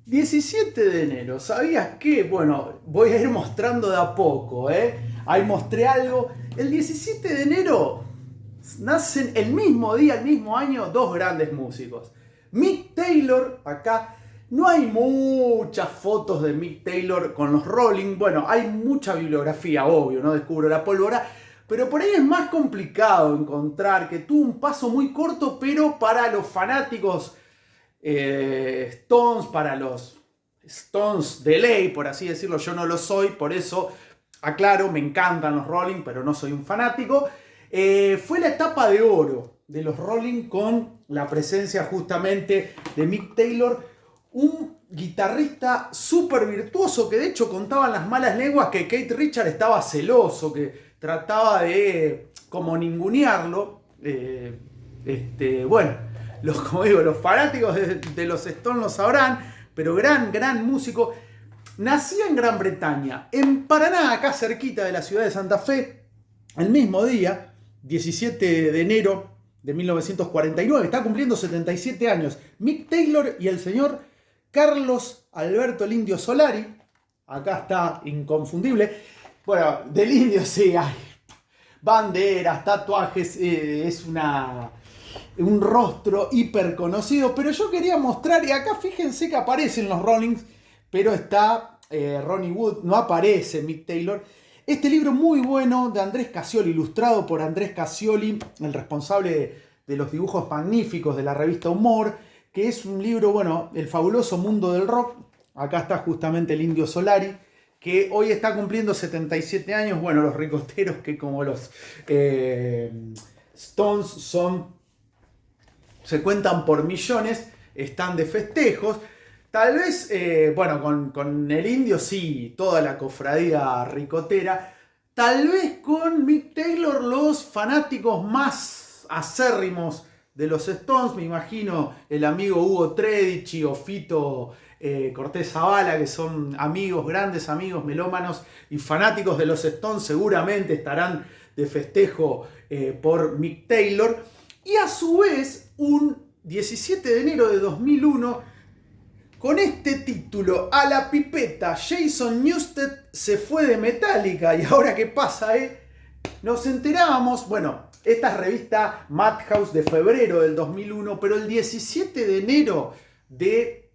17 de enero, ¿sabías qué? Bueno, voy a ir mostrando de a poco, ¿eh? Ahí mostré algo. El 17 de enero nacen el mismo día, el mismo año, dos grandes músicos. Mick Taylor, acá. No hay muchas fotos de Mick Taylor con los Rolling. Bueno, hay mucha bibliografía, obvio, no descubro la pólvora. Pero por ahí es más complicado encontrar que tuvo un paso muy corto, pero para los fanáticos Stones, para los Stones de ley, por así decirlo, yo no lo soy, por eso aclaro, me encantan los Rolling, pero no soy un fanático. Fue la etapa de oro de los Rolling con la presencia justamente de Mick Taylor, un guitarrista súper virtuoso que de hecho contaban las malas lenguas que Keith Richards estaba celoso, que trataba de como ningunearlo. Bueno, como digo, los fanáticos de los Stones lo sabrán, pero gran músico. Nació en Gran Bretaña, en Paraná, acá cerquita de la ciudad de Santa Fe, el mismo día, 17 de enero de 1949, está cumpliendo 77 años, Mick Taylor y el señor Carlos Alberto el Indio Solari. Acá está inconfundible. Bueno, del Indio sí hay banderas, tatuajes, es un rostro hiper conocido, pero yo quería mostrar, y acá fíjense que aparecen los Rollings, pero está Ronnie Wood, no aparece Mick Taylor. Este libro muy bueno de Andrés Cassioli, ilustrado por Andrés Cassioli, el responsable de los dibujos magníficos de la revista Humor, que es un libro, bueno, El fabuloso mundo del rock. Acá está justamente el Indio Solari, que hoy está cumpliendo 77 años. Bueno, los ricoteros que como los Stones se cuentan por millones, están de festejos. Tal vez, bueno, con el Indio sí, toda la cofradía ricotera. Tal vez con Mick Taylor los fanáticos más acérrimos de los Stones, me imagino el amigo Hugo Tredici o Fito Cortés Zavala, que son amigos, grandes amigos, melómanos y fanáticos de los Stones, seguramente estarán de festejo por Mick Taylor. Y a su vez, un 17 de enero de 2001, con este título, a la pipeta, Jason Newsted se fue de Metallica. ¿Y ahora qué pasa, Nos enterábamos, bueno, esta es revista Madhouse de febrero del 2001, pero el 17 de enero de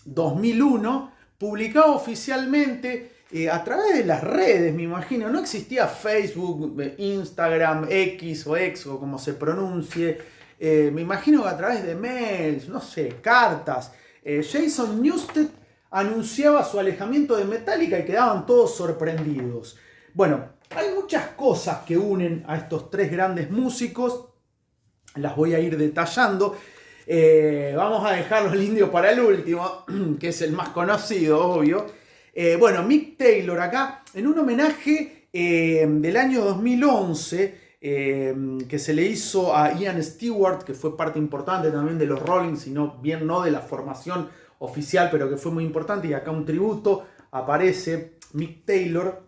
2001 publicaba oficialmente a través de las redes, me imagino, no existía Facebook, Instagram, X o como se pronuncie, me imagino que a través de mails, no sé, cartas, Jason Newsted anunciaba su alejamiento de Metallica y quedaban todos sorprendidos. Bueno, hay muchas cosas que unen a estos tres grandes músicos, las voy a ir detallando. Vamos a dejarlo el Indio para el último, que es el más conocido, obvio. Bueno, Mick Taylor acá, en un homenaje del año 2011, que se le hizo a Ian Stewart, que fue parte importante también de los Rolling, sino bien no de la formación oficial, pero que fue muy importante, y acá un tributo, aparece Mick Taylor.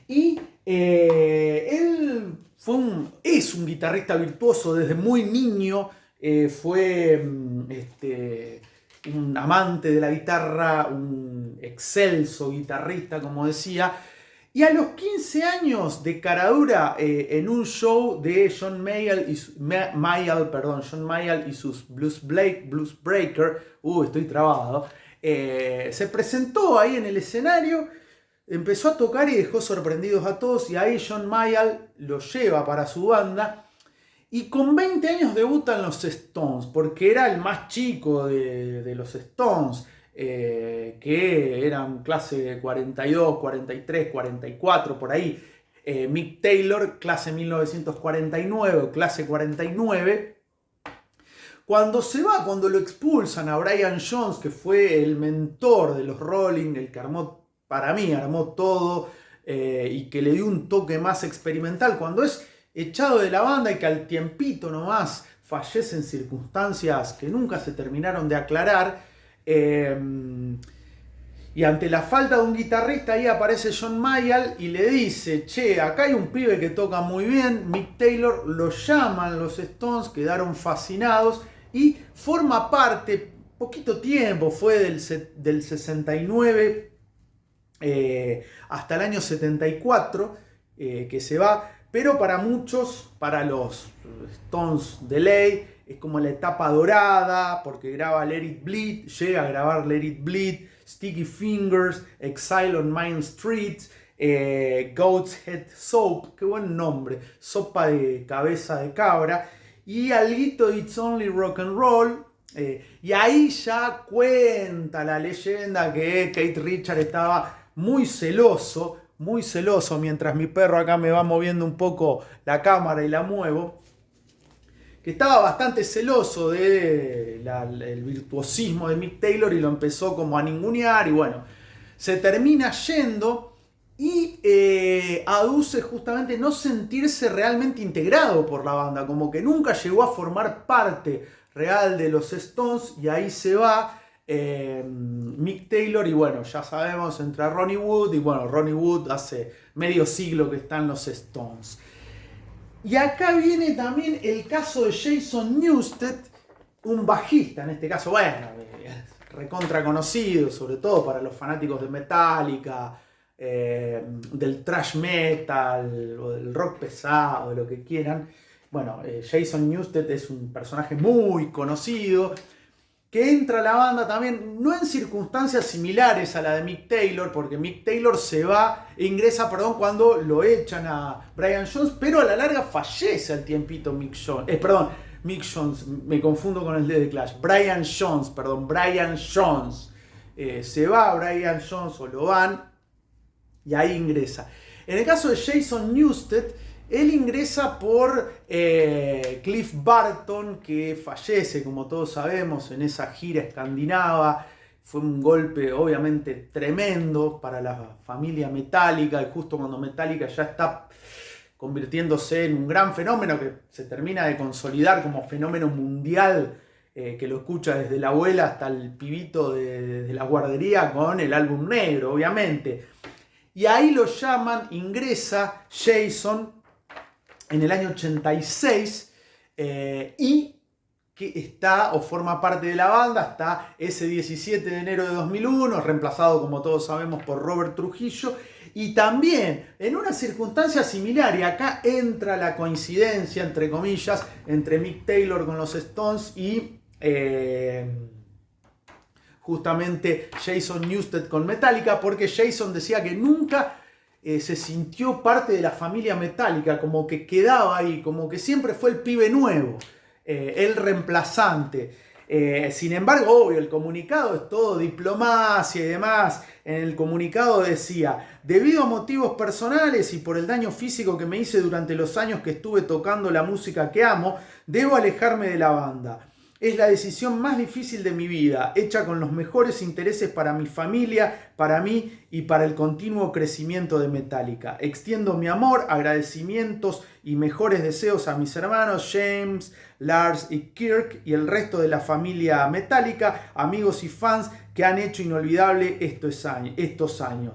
Y él es un guitarrista virtuoso desde muy niño, fue un amante de la guitarra, un excelso guitarrista, como decía. Y a los 15 años de caradura en un show de John Mayall y sus Blues Breaker, estoy trabado, se presentó ahí en el escenario, empezó a tocar y dejó sorprendidos a todos, y ahí John Mayall lo lleva para su banda. Y con 20 años debutan los Stones, porque era el más chico de los Stones, que eran clase 42, 43, 44, por ahí. Mick Taylor, clase 1949, clase 49. Cuando se va, cuando lo expulsan a Brian Jones, que fue el mentor de los Rolling, el que para mí armó todo, y que le dio un toque más experimental, cuando es echado de la banda y que al tiempito nomás fallece en circunstancias que nunca se terminaron de aclarar, y ante la falta de un guitarrista ahí aparece John Mayall y le dice: che, acá hay un pibe que toca muy bien. Mick Taylor, lo llaman los Stones, quedaron fascinados y forma parte poquito tiempo, fue del 69 hasta el año 74 que se va, pero para muchos, para los Stones de ley, es como la etapa dorada, porque graba Let It Bleed, llega a grabar Let It Bleed, Sticky Fingers, Exile on Main Street, Goat's Head Soap, qué buen nombre, sopa de cabeza de cabra, y alguito It's Only Rock and Roll. Y ahí ya cuenta la leyenda que Keith Richards estaba muy celoso, mientras mi perro acá me va moviendo un poco la cámara y la muevo, que estaba bastante celoso del virtuosismo de Mick Taylor y lo empezó como a ningunear y bueno, se termina yendo y aduce justamente no sentirse realmente integrado por la banda, como que nunca llegó a formar parte real de los Stones y ahí se va Mick Taylor y bueno, ya sabemos, entra Ronnie Wood y bueno, Ronnie Wood hace medio siglo que están los Stones. Y acá viene también el caso de Jason Newsted, un bajista en este caso, bueno, recontra conocido, sobre todo para los fanáticos de Metallica, del thrash metal o del rock pesado, lo que quieran. Bueno, Jason Newsted es un personaje muy conocido que entra a la banda también, no en circunstancias similares a la de Mick Taylor, porque Mick Taylor se va, ingresa, cuando lo echan a Brian Jones, pero a la larga fallece al tiempito Mick Jones, me confundo con el de The Clash, Brian Jones, se va Brian Jones o lo van, y ahí ingresa. En el caso de Jason Newsted, él ingresa por Cliff Burton, que fallece, como todos sabemos, en esa gira escandinava. Fue un golpe obviamente tremendo para la familia Metallica, y justo cuando Metallica ya está convirtiéndose en un gran fenómeno que se termina de consolidar como fenómeno mundial, que lo escucha desde la abuela hasta el pibito de la guardería con el álbum negro, obviamente. Y ahí lo llaman, ingresa Jason en el año 86 y que está o forma parte de la banda hasta ese 17 de enero de 2001, reemplazado como todos sabemos por Robert Trujillo, y también en una circunstancia similar, y acá entra la coincidencia entre comillas entre Mick Taylor con los Stones y justamente Jason Newsted con Metallica, porque Jason decía que nunca se sintió parte de la familia Metallica, como que quedaba ahí, como que siempre fue el pibe nuevo, el reemplazante. Sin embargo, obvio, el comunicado es todo diplomacia y demás. En el comunicado decía: debido a motivos personales y por el daño físico que me hice durante los años que estuve tocando la música que amo, debo alejarme de la banda. Es la decisión más difícil de mi vida, hecha con los mejores intereses para mi familia, para mí y para el continuo crecimiento de Metallica. Extiendo mi amor, agradecimientos y mejores deseos a mis hermanos James, Lars y Kirk y el resto de la familia Metallica, amigos y fans que han hecho inolvidable estos años.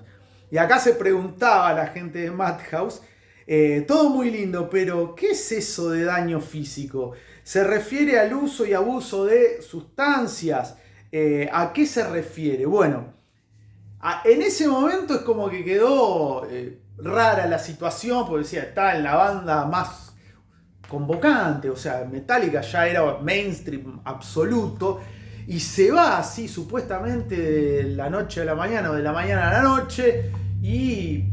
Y acá se preguntaba la gente de Madhouse, todo muy lindo, pero ¿qué es eso de daño físico? ¿Se refiere al uso y abuso de sustancias? ¿A qué se refiere? Bueno, en ese momento es como que quedó rara la situación, porque decía, está en la banda más convocante, o sea, Metallica ya era mainstream absoluto, y se va así supuestamente de la noche a la mañana o de la mañana a la noche, y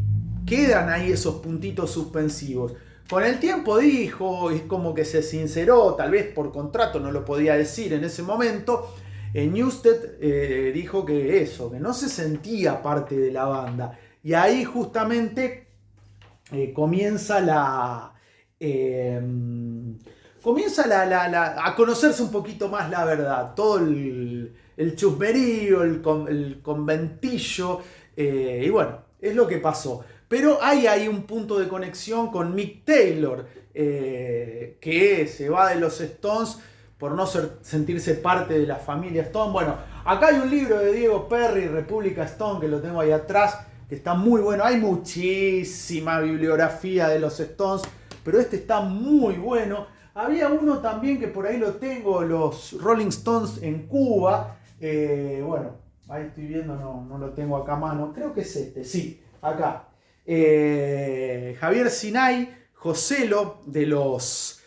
quedan ahí esos puntitos suspensivos. Con el tiempo dijo, es como que se sinceró, tal vez por contrato no lo podía decir en ese momento, Newsted dijo que eso, que no se sentía parte de la banda. Y ahí justamente comienza a conocerse un poquito más la verdad. Todo el chusmerío, el conventillo, y bueno, es lo que pasó. Pero hay ahí un punto de conexión con Mick Taylor, que se va de los Stones por no sentirse parte de la familia Stone. Bueno, acá hay un libro de Diego Perry, República Stone, que lo tengo ahí atrás, que está muy bueno. Hay muchísima bibliografía de los Stones, pero este está muy bueno. Había uno también que por ahí lo tengo, los Rolling Stones en Cuba, Bueno, ahí estoy viendo, no lo tengo acá a mano. Creo que es este, sí, acá. Javier Sinay, Joselo de los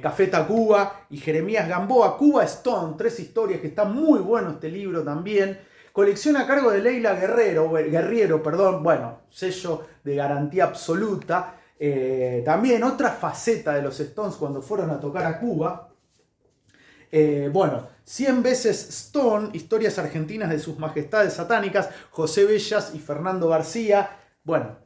Café Tacuba y Jeremías Gamboa, Cuba Stone, 3 historias, que está muy bueno este libro también. Colección a cargo de Leila Guerriero, perdón, bueno, sello de garantía absoluta. También otra faceta de los Stones cuando fueron a tocar a Cuba. Bueno, 100 veces Stone, historias argentinas de sus majestades satánicas, José Bellas y Fernando García. Bueno,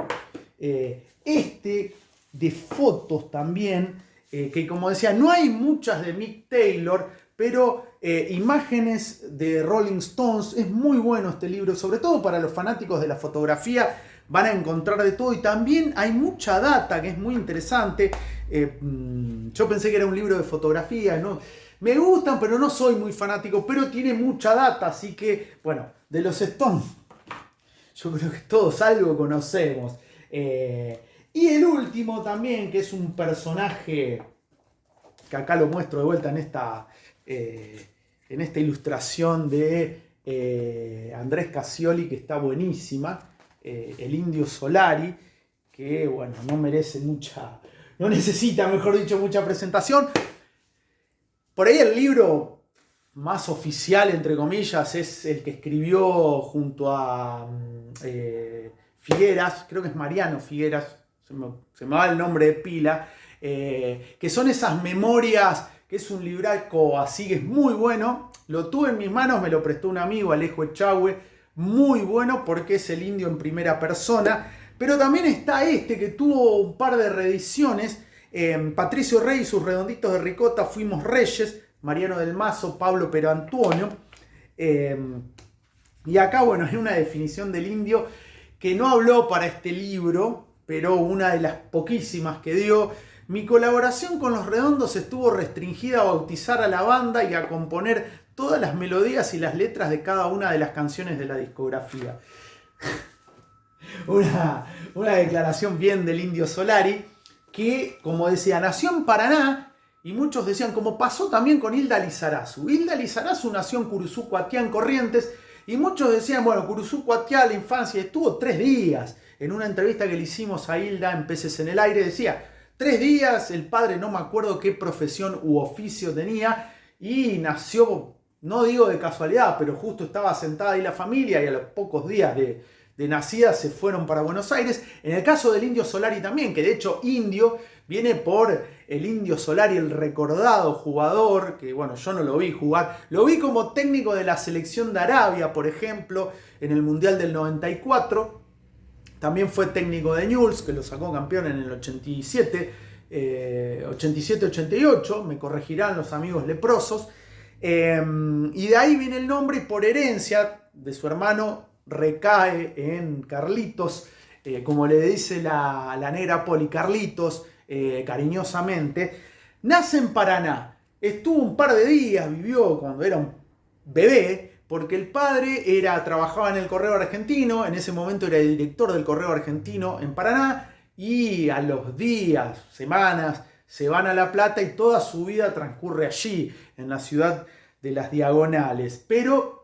de fotos también, que como decía, no hay muchas de Mick Taylor, pero imágenes de Rolling Stones, es muy bueno este libro, sobre todo para los fanáticos de la fotografía, van a encontrar de todo y también hay mucha data que es muy interesante. Yo pensé que era un libro de fotografía, ¿no? Me gustan, pero no soy muy fanático, pero tiene mucha data, así que, bueno, de los Stones, yo creo que todos algo conocemos. Y el último también, que es un personaje que acá lo muestro de vuelta en esta ilustración de Andrés Casioli, que está buenísima, el Indio Solari, que bueno, no necesita, mejor dicho, mucha presentación. Por ahí el libro más oficial, entre comillas, es el que escribió junto a Figueras, creo que es Mariano Figueras, se me va el nombre de pila, que son esas memorias, que es un libraco así que es muy bueno. Lo tuve en mis manos, me lo prestó un amigo, Alejo Echagüe, muy bueno porque es el indio en primera persona. Pero también está este que tuvo un par de reediciones, Patricio Rey y sus redonditos de ricota, Fuimos Reyes, Mariano del Mazo, Pablo Pero Antonio. Y acá, bueno, hay una definición del indio que no habló para este libro, pero una de las poquísimas que dio. Mi colaboración con Los Redondos estuvo restringida a bautizar a la banda y a componer todas las melodías y las letras de cada una de las canciones de la discografía. Una declaración bien del Indio Solari, que, como decía, nació en Paraná, y muchos decían, como pasó también con Hilda Lizarazu. Hilda Lizarazu nació en Curuzú, Coatiá, en Corrientes, y muchos decían, bueno, Curuzú, Coatiá, la infancia, estuvo 3 días. En una entrevista que le hicimos a Hilda en Peces en el Aire, decía, 3 días, el padre no me acuerdo qué profesión u oficio tenía, y nació, no digo de casualidad, pero justo estaba sentada ahí la familia, y a los pocos días de nacida se fueron para Buenos Aires. En el caso del Indio Solari también, que de hecho indio viene por el Indio Solari, el recordado jugador, que bueno, yo no lo vi jugar, lo vi como técnico de la selección de Arabia, por ejemplo, en el Mundial del 94, también fue técnico de Newell's, que lo sacó campeón en el 87-88, me corregirán los amigos leprosos, y de ahí viene el nombre, y por herencia de su hermano recae en Carlitos, como le dice la negra Poli, Carlitos, cariñosamente. Nace en Paraná, estuvo un par de días, vivió cuando era un bebé, porque el padre trabajaba en el Correo Argentino, en ese momento era el director del Correo Argentino en Paraná, y a los días, semanas, se van a La Plata y toda su vida transcurre allí, en la ciudad de las Diagonales. Pero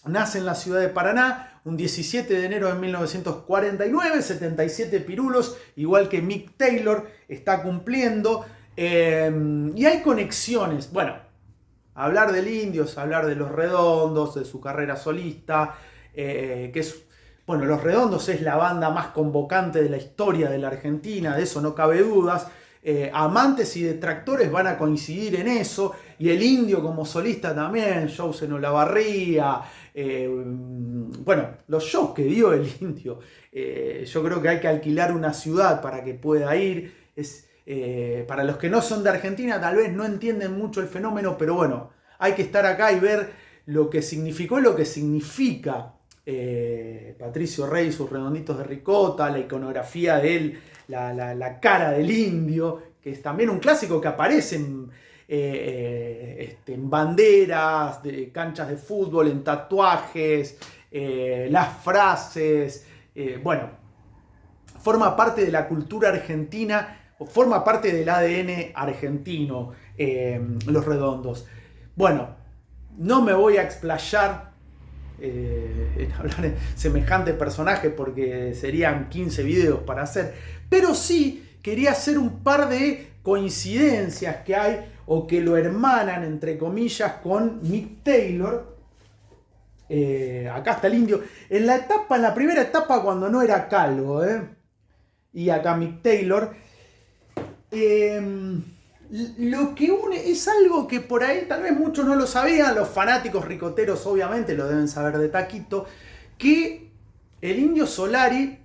nace en la ciudad de Paraná un 17 de enero de 1949, 77 pirulos, igual que Mick Taylor está cumpliendo. Y hay conexiones. Bueno, hablar del Indios, hablar de Los Redondos, de su carrera solista, que es, bueno, Los Redondos es la banda más convocante de la historia de la Argentina, de eso no cabe dudas. Amantes y detractores van a coincidir en eso, y el indio como solista también, shows en Olavarría, bueno, los shows que dio el indio, yo creo que hay que alquilar una ciudad para que pueda ir. Para los que no son de Argentina tal vez no entienden mucho el fenómeno, pero bueno, hay que estar acá y ver lo que significó y lo que significa Patricio Rey, sus redonditos de ricota, la iconografía de él, la cara del indio, que es también un clásico que aparece en banderas, de canchas de fútbol, en tatuajes, las frases, bueno, forma parte de la cultura argentina, forma parte del ADN argentino, Los Redondos. Bueno, No me voy a explayar en hablar de semejante personaje porque serían 15 videos para hacer, pero sí quería hacer un par de coincidencias que hay o que lo hermanan entre comillas con Mick Taylor. Acá está el Indio en la primera etapa cuando no era calvo, y acá Mick Taylor. Lo que une es algo que por ahí tal vez muchos no lo sabían, los fanáticos ricoteros obviamente lo deben saber de taquito, que el Indio Solari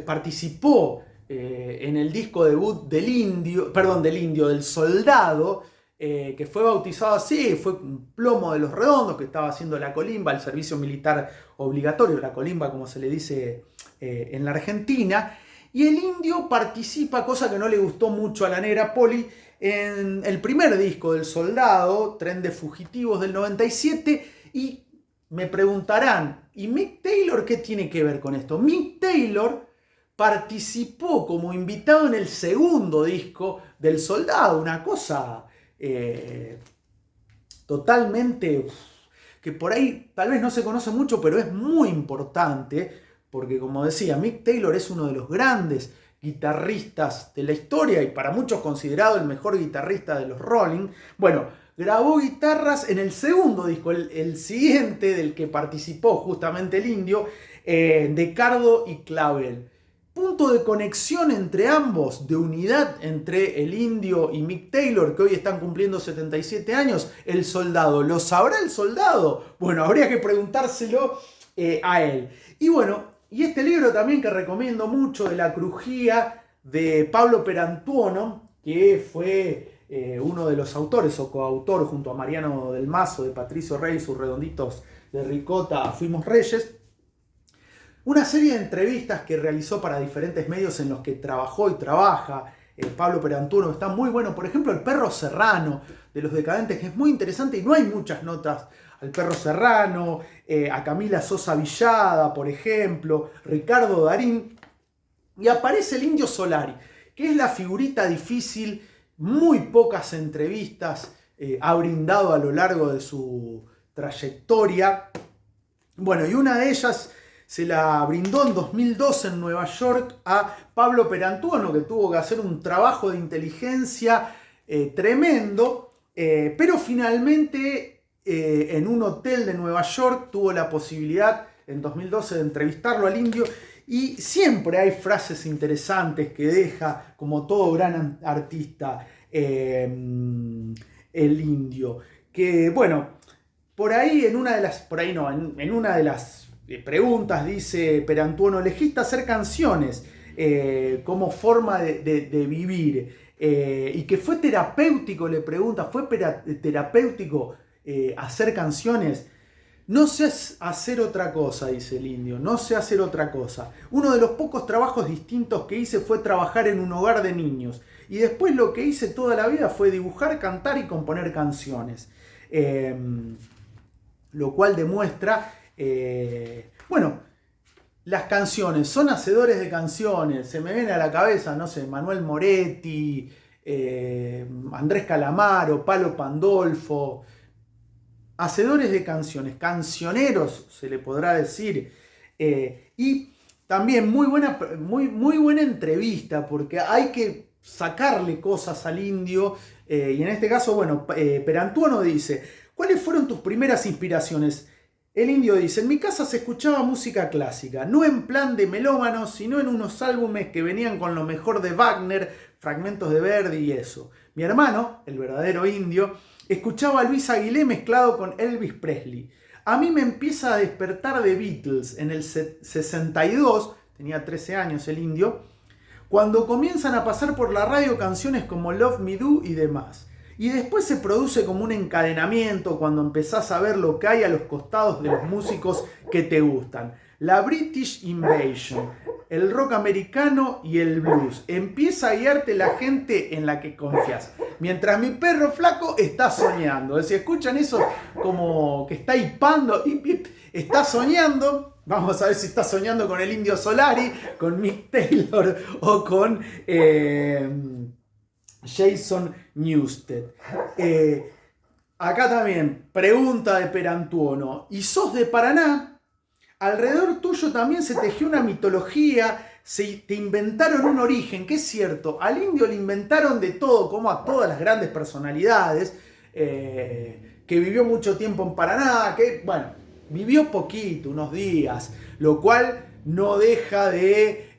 participó en el disco debut del Soldado, que fue bautizado así, fue un plomo de los redondos que estaba haciendo la colimba, el servicio militar obligatorio, la colimba como se le dice en la Argentina. Y el Indio participa, cosa que no le gustó mucho a la negra Poli, en el primer disco del Soldado, Tren de Fugitivos del 97, y me preguntarán, ¿y Mick Taylor qué tiene que ver con esto? Mick Taylor participó como invitado en el segundo disco del Soldado, una cosa totalmente que por ahí tal vez no se conoce mucho, pero es muy importante, porque como decía, Mick Taylor es uno de los grandes guitarristas de la historia y para muchos considerado el mejor guitarrista de los Rolling. Bueno, grabó guitarras en el segundo disco, el siguiente del que participó justamente el Indio, de Cardo y Clavel. Punto de conexión entre ambos, de unidad entre el Indio y Mick Taylor, que hoy están cumpliendo 77 años, el Soldado. ¿Lo sabrá el Soldado? Bueno, habría que preguntárselo a él. Y bueno, y este libro también que recomiendo mucho, de La Crujía, de Pablo Perantuono, que fue uno de los autores o coautor junto a Mariano del Mazo, de Patricio Rey, sus redonditos de ricota, Fuimos Reyes. Una serie de entrevistas que realizó para diferentes medios en los que trabajó y trabaja Pablo Perantuono, está muy bueno. Por ejemplo, El Perro Serrano, de Los Decadentes, que es muy interesante y no hay muchas notas al Perro Serrano, a Camila Sosa Villada, por ejemplo, Ricardo Darín, y aparece el Indio Solari, que es la figurita difícil, muy pocas entrevistas ha brindado a lo largo de su trayectoria. Bueno, y una de ellas se la brindó en 2012 en Nueva York a Pablo Perantuono, que tuvo que hacer un trabajo de inteligencia tremendo, pero finalmente en un hotel de Nueva York tuvo la posibilidad en 2012 de entrevistarlo al Indio, y siempre hay frases interesantes que deja, como todo gran artista, el Indio. Que bueno, por ahí en una de las preguntas dice Perantuono: elegiste hacer canciones como forma de vivir, y que fue terapéutico, le pregunta, ¿fue terapéutico hacer canciones? No sé hacer otra cosa, dice el Indio, no sé hacer otra cosa. Uno de los pocos trabajos distintos que hice fue trabajar en un hogar de niños, y después lo que hice toda la vida fue dibujar, cantar y componer canciones. Lo cual demuestra, bueno, las canciones, son hacedores de canciones. Se me viene a la cabeza, no sé, Manuel Moretti, Andrés Calamaro, Palo Pandolfo. Hacedores de canciones, cancioneros se le podrá decir. Y también muy buena entrevista, porque hay que sacarle cosas al Indio. Y en este caso, bueno, Perantuono dice: ¿cuáles fueron tus primeras inspiraciones? El Indio dice: en mi casa se escuchaba música clásica, no en plan de melómanos, sino en unos álbumes que venían con lo mejor de Wagner, fragmentos de Verdi y eso. Mi hermano, el verdadero Indio, escuchaba a Luis Aguilé mezclado con Elvis Presley. A mí me empieza a despertar de Beatles en el 62, tenía 13 años el Indio, cuando comienzan a pasar por la radio canciones como Love Me Do y demás. Y después se produce como un encadenamiento cuando empezás a ver lo que hay a los costados de los músicos que te gustan. La British Invasion, el rock americano y el blues. Empieza a guiarte la gente en la que confías. Mientras mi perro flaco está soñando. Si escuchan eso como que está hipando, está soñando. Vamos a ver si está soñando con el Indio Solari, con Mick Taylor o con Jason Newsted. Acá también, pregunta de Perantuono. ¿Y sos de Paraná? Alrededor tuyo también se tejió una mitología, te inventaron un origen, que es cierto, al indio le inventaron de todo, como a todas las grandes personalidades, que vivió mucho tiempo en Paraná, que, bueno, vivió poquito, unos días, lo cual no deja de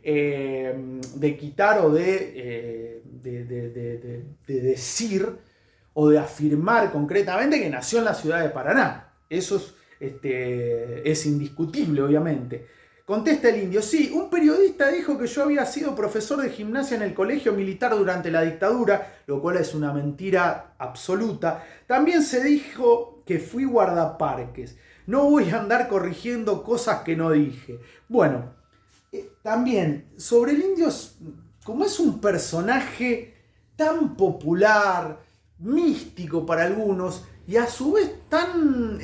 quitar o de decir o de afirmar concretamente que nació en la ciudad de Paraná. Eso es indiscutible, obviamente. Contesta el indio: sí, un periodista dijo que yo había sido profesor de gimnasia en el colegio militar durante la dictadura, lo cual es una mentira absoluta. También se dijo que fui guardaparques. No voy a andar corrigiendo cosas que no dije. Bueno, también sobre el indio, como es un personaje tan popular, místico para algunos, y a su vez tan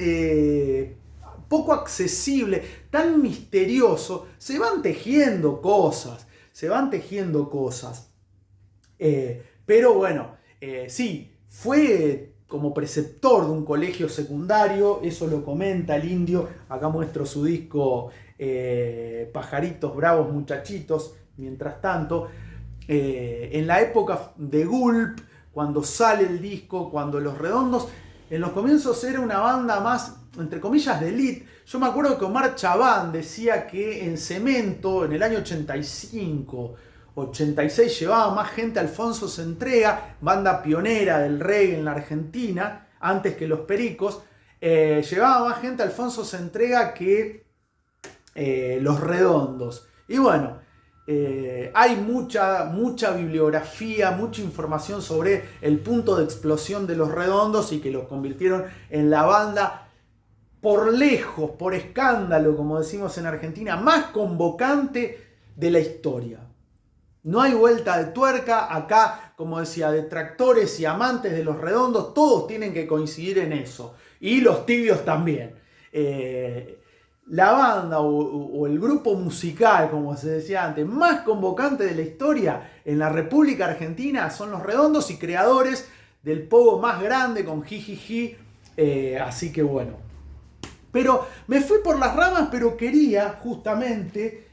poco accesible, tan misterioso, se van tejiendo cosas. Pero bueno, sí, fue como preceptor de un colegio secundario, eso lo comenta el indio. Acá muestro su disco Pajaritos Bravos Muchachitos. Mientras tanto, en la época de Gulp, cuando sale el disco, cuando Los Redondos en los comienzos era una banda más, entre comillas, de elite. Yo me acuerdo que Omar Chabán decía que en Cemento, en el año 85, 86, llevaba más gente Alfonso Centrega, banda pionera del reggae en la Argentina, antes que Los Pericos. Llevaba más gente Alfonso Centrega que Los Redondos. Y bueno, hay mucha bibliografía, mucha información sobre el punto de explosión de Los Redondos y que los convirtieron en la banda, por lejos, por escándalo, como decimos en Argentina, más convocante de la historia. No hay vuelta de tuerca. Acá, como decía, detractores y amantes de Los Redondos, todos tienen que coincidir en eso. Y los tibios también. La banda o el grupo musical, como se decía antes, más convocante de la historia en la República Argentina son Los Redondos, y creadores del pogo más grande con Jijiji. Así que bueno. Pero me fui por las ramas, pero quería justamente...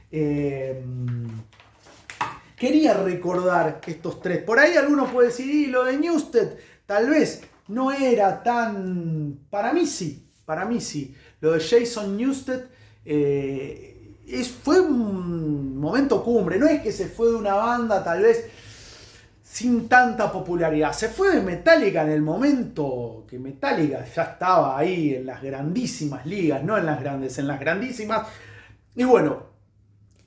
quería recordar estos tres. Por ahí alguno puede decir, y lo de Newsted tal vez no era tan... Para mí sí. Lo de Jason Newsted fue un momento cumbre. No es que se fue de una banda tal vez sin tanta popularidad. Se fue de Metallica en el momento que Metallica ya estaba ahí en las grandísimas ligas. No en las grandes, en las grandísimas. Y bueno,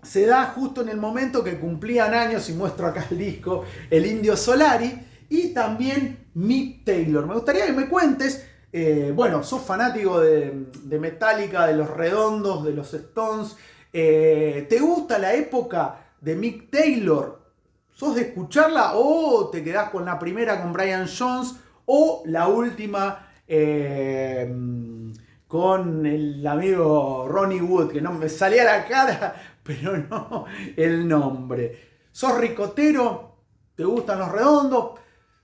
se da justo en el momento que cumplían años, y muestro acá el disco, el Indio Solari y también Mick Taylor. Me gustaría que me cuentes, bueno, sos fanático de Metallica, de Los Redondos, de los Stones. ¿Te gusta la época de Mick Taylor? ¿Sos de escucharla o te quedás con la primera con Brian Jones o la última con el amigo Ronnie Wood, que no me salía a la cara, pero no el nombre? ¿Sos ricotero? ¿Te gustan Los Redondos?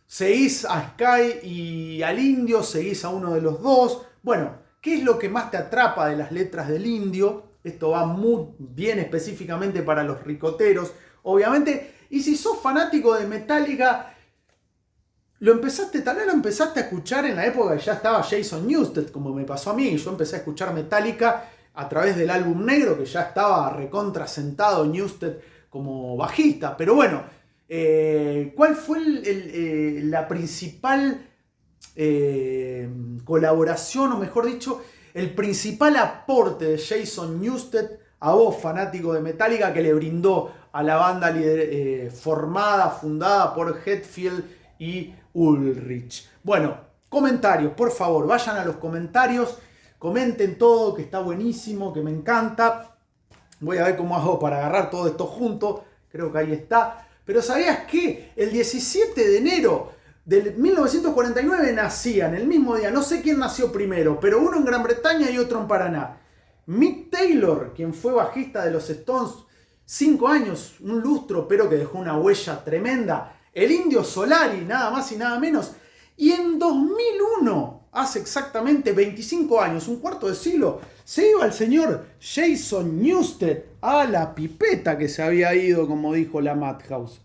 ¿Seguís a Sky y al Indio? ¿Seguís a uno de los dos? Bueno, ¿qué es lo que más te atrapa de las letras del Indio? Esto va muy bien específicamente para los ricoteros, obviamente. Y si sos fanático de Metallica, tal vez lo empezaste a escuchar en la época que ya estaba Jason Newsted, como me pasó a mí. Yo empecé a escuchar Metallica a través del Álbum Negro, que ya estaba recontrasentado Newsted como bajista. Pero bueno, ¿cuál fue la principal colaboración, o mejor dicho, el principal aporte de Jason Newsted a vos, fanático de Metallica, que le brindó a la banda fundada por Hetfield y Ulrich? Bueno, comentarios, por favor, vayan a los comentarios, comenten todo, que está buenísimo, que me encanta. Voy a ver cómo hago para agarrar todo esto junto, creo que ahí está. Pero ¿sabías que el 17 de enero de 1949 nacían el mismo día? No sé quién nació primero, pero uno en Gran Bretaña y otro en Paraná. Mick Taylor, quien fue bajista de los Stones 5 años, un lustro, pero que dejó una huella tremenda. El Indio Solari, nada más y nada menos. Y en 2001 hace exactamente 25 años, un cuarto de siglo, se iba el señor Jason Newsted a la pipeta que se había ido, como dijo la Madhouse.